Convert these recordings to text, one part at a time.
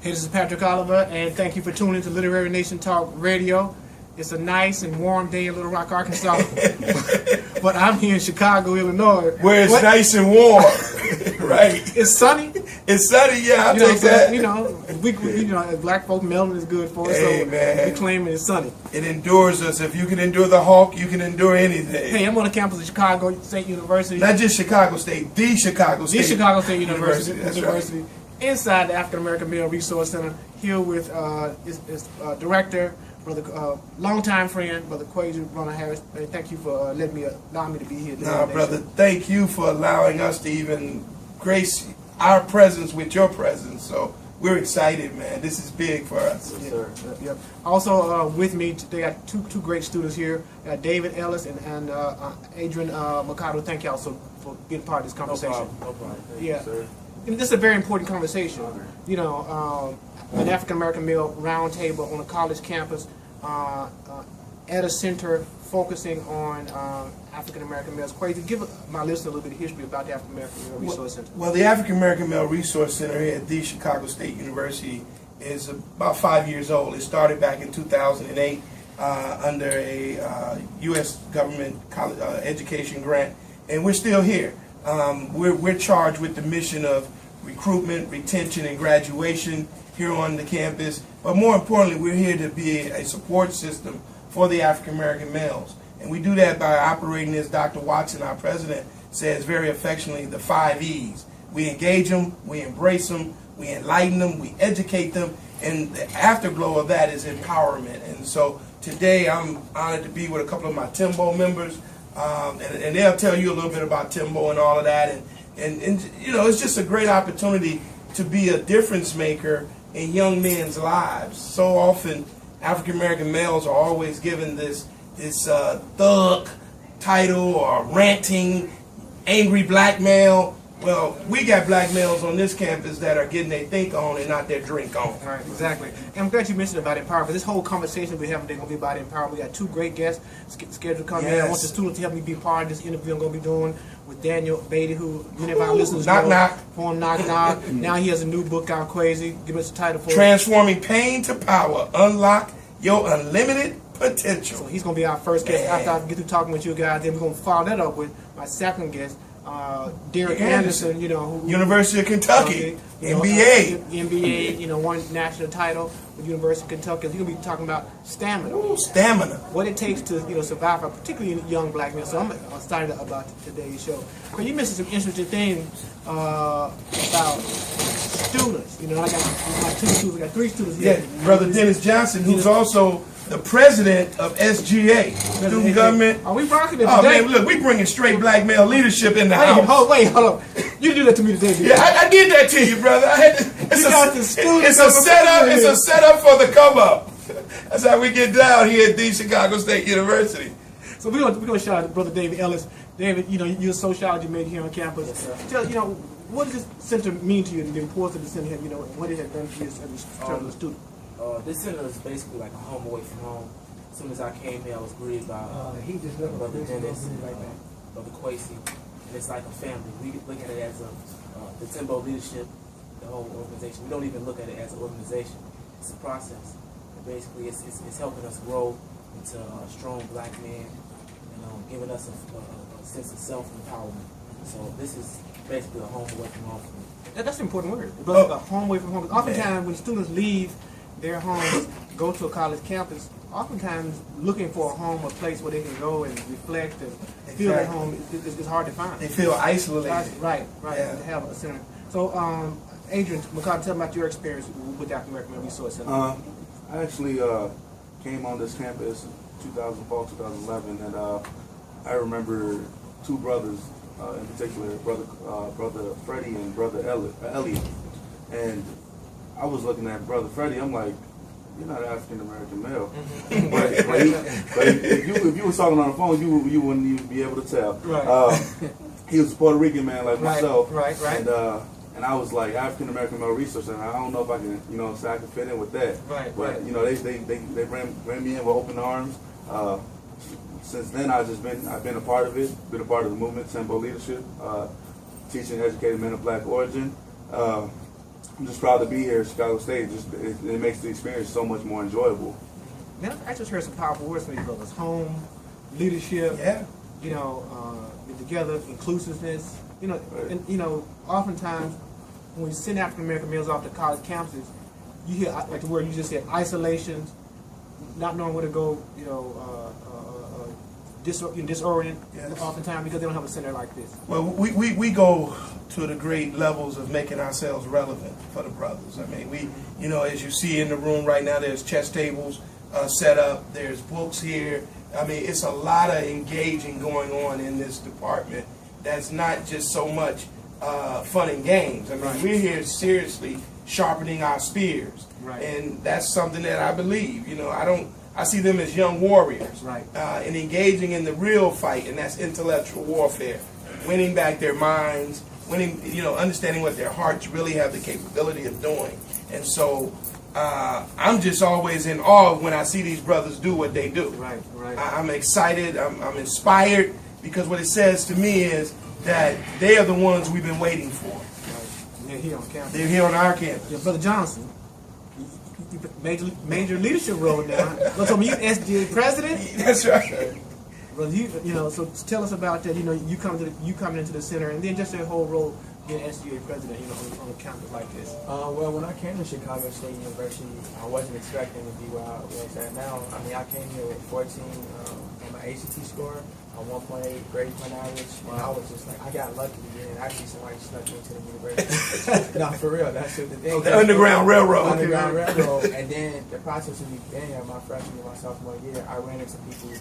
Hey, this is Patrick Oliver, and thank you for tuning to Literary Nation Talk Radio. It's a nice and warm day in Little Rock, Arkansas, but I'm here in Chicago, Illinois, where it's nice and warm. Right? It's sunny. It's sunny, yeah. I'll take that. We as black folk, melanin is good for us. Hey, so man. we claim it's sunny. It endures us. If you can endure the Hulk, you can endure anything. Hey, I'm on the campus of Chicago State University. Not just Chicago State, the Chicago State. The Chicago State University. That's right. Inside the African American Male Resource Center, here with its director, brother, longtime friend, Brother Kwesi Ronald Harris. Thank you for allowing me to be here today. No, brother, thank you for allowing us to even grace our presence with your presence. So we're excited, man. This is big for us. Yes, sir. Yep. Also with me, they got two great students here. David Ellis and Adrian Mercado. Thank y'all for being part of this conversation. No problem. Thank you, sir. And this is a very important conversation. You know, an African American male roundtable on a college campus at a center focusing on African American males. Kwesi, give my listeners a little bit of history about the African American Male Resource Center. Well, the African American Male Resource Center here at the Chicago State University is about 5 years old. It started back in 2008 under a U.S. government college, education grant, and we're still here. We're charged with the mission of recruitment, retention, and graduation here on the campus. But more importantly, we're here to be a support system for the African American males. And we do that by operating, as Dr. Watson, our president, says very affectionately, the 5 E's. We engage them, we embrace them, we enlighten them, we educate them, and the afterglow of that is empowerment. And so today I'm honored to be with a couple of my Timbo members, and they'll tell you a little bit about Timbo and all of that. And you know, it's just a great opportunity to be a difference maker in young men's lives. So often African American males are always given this thug title or ranting, angry black male. Well, we got black males on this campus that are getting their think on and not their drink on. Right, exactly. And I'm glad you mentioned about empowerment. This whole conversation we're having today is going to be about empowerment. We got two great guests scheduled to come in. I want the students to help me be part of this interview I'm going to be doing with Daniel Beatty, who many of our listeners know. Knock. Poem Knock Knock. Now he has a new book out, Kwesi. Give us the title for Transforming Pain to Power. Unlock Your Unlimited Potential. So he's going to be our first guest. After I get through talking with you guys, then we're going to follow that up with my second guest, Derek Anderson, who University of Kentucky, NBA. NBA, won national title with University of Kentucky. He's going to be talking about stamina. Ooh, stamina. What it takes to survive, particularly young black men. So I'm excited about today's show. But you mentioned some interesting things about students. I got 2 students. I got 3 students here. Yeah, Brother Dennis Johnson, who's also the president of SGA, Student Government. Are we rocking it today? Oh man, look, we bringing straight black male leadership in the house. Hold on. You do that to me today. Yeah, I did that to you, brother. It's a setup. It's a setup for the come up. That's how we get down here at the Chicago State University. So we're gonna shout out Brother David Ellis. David, you're a sociology major here on campus. Yes, Tell what does this center mean to you, and the importance of the center here? What it has done for you as a student. This center is basically like a home away from home. As soon as I came here, I was greeted by Brother Dennis and Brother Kwesi, and it's like a family. We look at it as the Timbo leadership, the whole organization. We don't even look at it as an organization. It's a process. And basically, it's helping us grow into strong black men, and giving us a sense of self-empowerment. So this is basically a home away from home for me. That's an important word. A home away from home. Oftentimes, when students leave their homes, go to a college campus, oftentimes looking for a home, a place where they can go and reflect and feel at home is hard to find. They feel isolated. Right. Yeah. To have a center. So, Adrian Mercado, tell me about your experience with the African American Resource Center. I actually came on this campus in 2004, 2011, and I remember 2 brothers in particular, brother Freddie and brother Elliot, and I was looking at Brother Freddie. I'm like, you're not African American male. but if you was talking on the phone, you wouldn't even be able to tell. Right. He was a Puerto Rican man like myself. Right. And I was like, African American male research, and I don't know if I can, so I can fit in with that. Right. But they ran me in with open arms. Since then, I've been a part of it, been a part of the movement, Timbo leadership, teaching educated men of black origin. I'm just proud to be here at Chicago State. It makes the experience so much more enjoyable. Man, I just heard some powerful words from these brothers. Home, leadership, Yeah. you know, together, inclusiveness. You know, Right. and you know, oftentimes when we send African American males off to college campuses, you hear like the word you just said, isolation, not knowing where to go. You know, disorient. Yes. Oftentimes because they don't have a center like this. Well, we go to the great levels of making ourselves relevant for the brothers. I mean, we, you know, as you see in the room right now, there's chess tables set up, there's books here. I mean, it's a lot of engaging going on in this department. That's not just so much fun and games. I mean, Right. we're here seriously sharpening our spears, Right. and that's something that I believe. You know, I see them as young warriors, Right. and engaging in the real fight, and that's intellectual warfare, winning back their minds, winning, you know, understanding what their hearts really have the capability of doing. And so I'm just always in awe when I see these brothers do what they do. Right, right. I'm excited, I'm inspired, because what it says to me is that they are the ones we've been waiting for. Right. They're here on campus. They're here on our campus. Yeah, Brother Johnson, major leadership role now. Look, so you SGA president. That's right. Brother, you know, so tell us about that. You know, you coming into the center, and then just your whole role being SGA president. You know, on a campus like this. Well, when I came to Chicago State University, I wasn't expecting to be where I was at now. I mean, I came here with 14 on my ACT score, a 1.8 grade point average, and I was just like, I got lucky, and actually somebody snuck me into the university. No, for real, that's the thing. The Underground Railroad. Underground Railroad. And then the process of me being here, my freshman and my sophomore year, I ran into people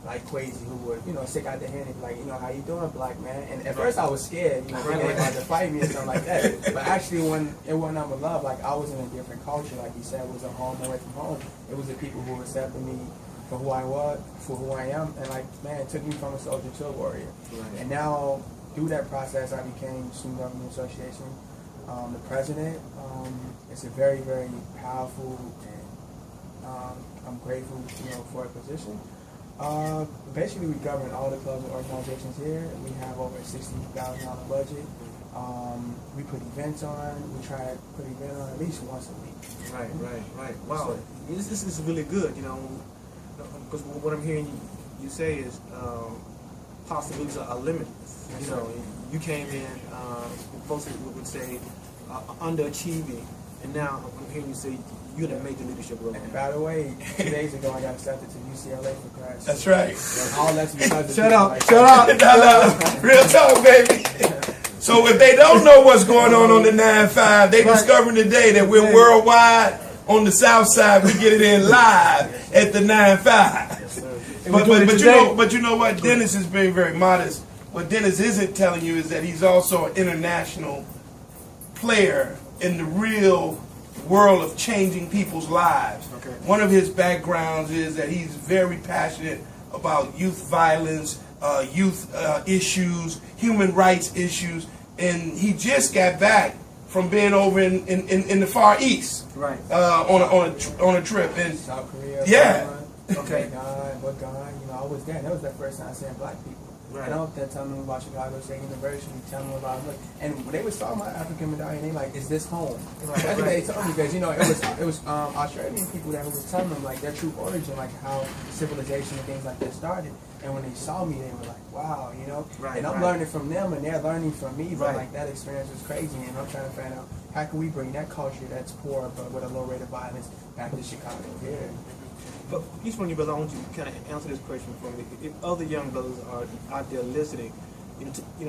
like Quasi who would, you know, stick out their hand and be like, you know, how you doing, black man? And at first I was scared, you know, thinking they about to fight me or something like that. But actually when it wasn't nothing but love, like I was in a different culture, like you said, it was a home away from home. It was the people who accepted me for who I was, for who I am, and like, man, it took me from a soldier to a warrior. Right. And now, through that process, I became Student Government Association, the president. It's a very, very powerful, and I'm grateful, you know, for a position. Basically, we govern all the clubs and organizations here. We have over a $60,000 budget. We put events on. We try to put events on at least once a week. Right. Wow, this is really good. You know, because what I'm hearing you say is possibilities are limitless. You know, you came in, folks would say underachieving, and now I'm hearing you say you're in a major leadership role. And by the way, 2 days ago I got accepted to UCLA for grad school. That's right. And all that's because of Shut people up! like Shut that. up! No, real talk, baby. So if they don't know what's going on the 9-5, they discovering today that we're worldwide. On the south side, we get it in live at the 9-5. But you know what? Dennis is being very modest. What Dennis isn't telling you is that he's also an international player in the real world of changing people's lives. Okay. One of his backgrounds is that he's very passionate about youth violence, youth issues, human rights issues, and he just got back from being over in the Far East, Right. on a trip. And South Korea, Yeah. Burma, Okay. Ghana, you know, I was there. That was the first time I seen black people. Right. And I was there telling them about Chicago State University, telling them about and when they was talking about African medallion, they like, is this home? Right, That's what right. they told me, because you know it was Australian people that was telling them like their true origin, like how civilization and things like that started. And when they saw me, they were like, wow, you know. Right, and I'm right. learning from them, and they're learning from me. But Right. like that experience was crazy, and I'm trying to find out how can we bring that culture that's poor but with a low rate of violence back to Chicago here. But each one of you brothers, I want you to kind of answer this question for me. If other young brothers are out there listening,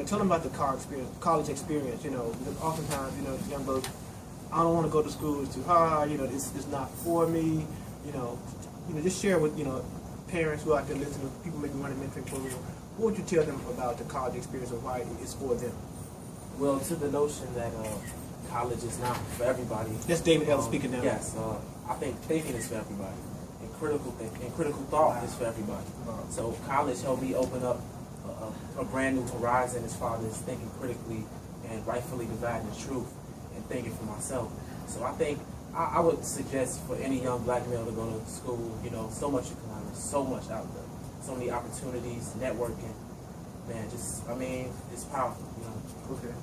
tell them about the college experience. You know, because oftentimes, young brothers, I don't want to go to school; it's too hard. It's not for me. Just share with parents who are out there listening, people maybe running mentoring program. What would you tell them about the college experience and why it's for them? Well, to the notion that college is not for everybody. That's David Ellis speaking now. Yes, I think thinking is for everybody, and critical thought is for everybody. So college helped me open up a brand new horizon as far as thinking critically and rightfully dividing the truth and thinking for myself. So I think I would suggest for any young black male to go to school. So much you can learn, so much out there, so many opportunities, networking. Man, it's powerful. Okay.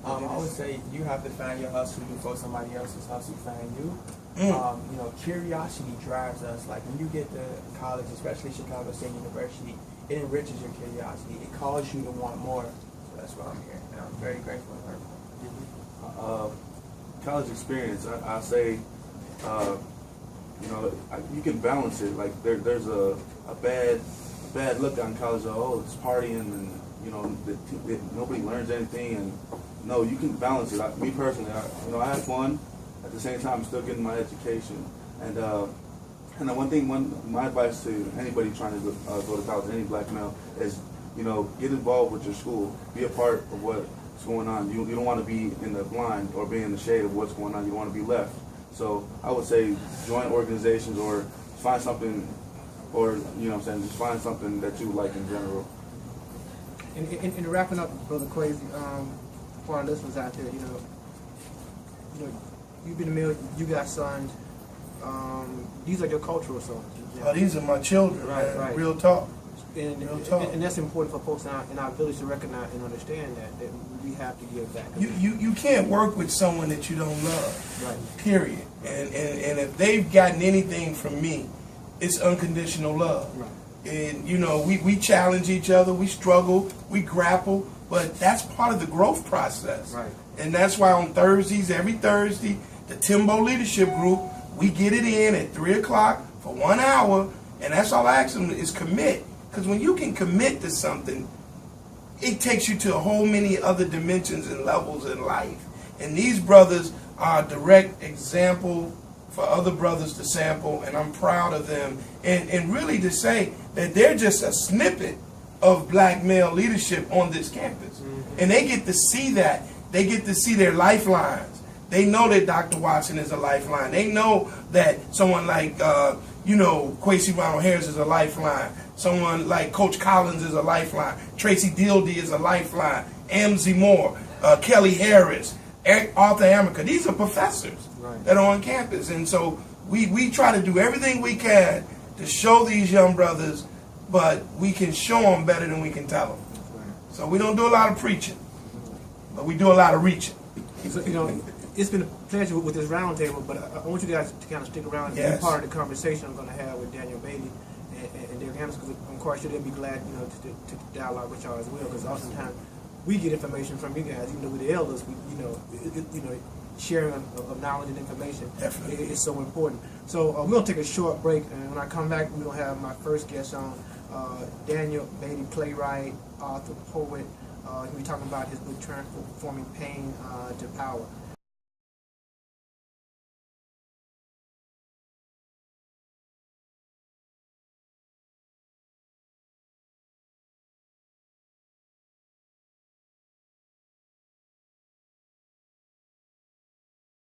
I would say you have to find your hustle before somebody else's hustle find you. You know, curiosity drives us. Like when you get to college, especially Chicago State University, it enriches your curiosity. It calls you to want more. So that's why I'm here, and I'm very grateful and thankful. College experience, I say, you know, you can balance it. Like there's a bad look on college. Oh, it's partying, and you know, nobody learns anything. And no, you can balance it. Me personally, you know, I have fun. At the same time, I'm still getting my education. And my advice to anybody trying to go to college, any black male, is, you know, get involved with your school. Be a part of what's going on. You don't want to be in the blind or be in the shade of what's going on. You want to be left. So I would say join organizations or find something, or, you know what I'm saying, just find something that you like in general. And wrapping up, Brother Quasi, for our listeners out there, you know, you've been a male, you got sons. These are your cultural sons. Oh, these are my children, Right, man. right. Real talk. And that's important for folks in our village to recognize and understand that we have to give back. You can't work with someone that you don't love. Right. Period. And if they've gotten anything from me, it's unconditional love. Right. And you know, we challenge each other, we struggle, we grapple, but that's part of the growth process. Right. And that's why on Thursdays, every Thursday, the Timbo Leadership Group, we get it in at 3 o'clock for 1 hour, and that's all I ask them is commit. Because when you can commit to something, it takes you to a whole many other dimensions and levels in life. And these brothers are a direct example for other brothers to sample, and I'm proud of them. And really to say that they're just a snippet of black male leadership on this campus. And they get to see that. They get to see their lifelines. They know that Dr. Watson is a lifeline. They know that someone like, you know, Kwesi Ronald Harris is a lifeline. Someone like Coach Collins is a lifeline. Tracy Dildy is a lifeline. Amzie Moore, Kelly Harris, Arthur Amica. These are professors that are on campus. And so we try to do everything we can to show these young brothers, but we can show them better than we can tell them. So we don't do a lot of preaching, but we do a lot of reaching. So, you know, it's been a pleasure with this roundtable, but I want you guys to kind of stick around and be part of the conversation I'm going to have with Daniel Beatty and Derek Anderson, because I'm quite sure they'll be glad, you know, to dialogue with y'all as well, because oftentimes we get information from you guys, even though we're the elders, we, you know, sharing of knowledge and information is so important. So we're going to take a short break, and when I come back, we're going to have my first guest on, Daniel Beatty, playwright, author, poet. He'll be talking about his book, Transforming Pain to Power.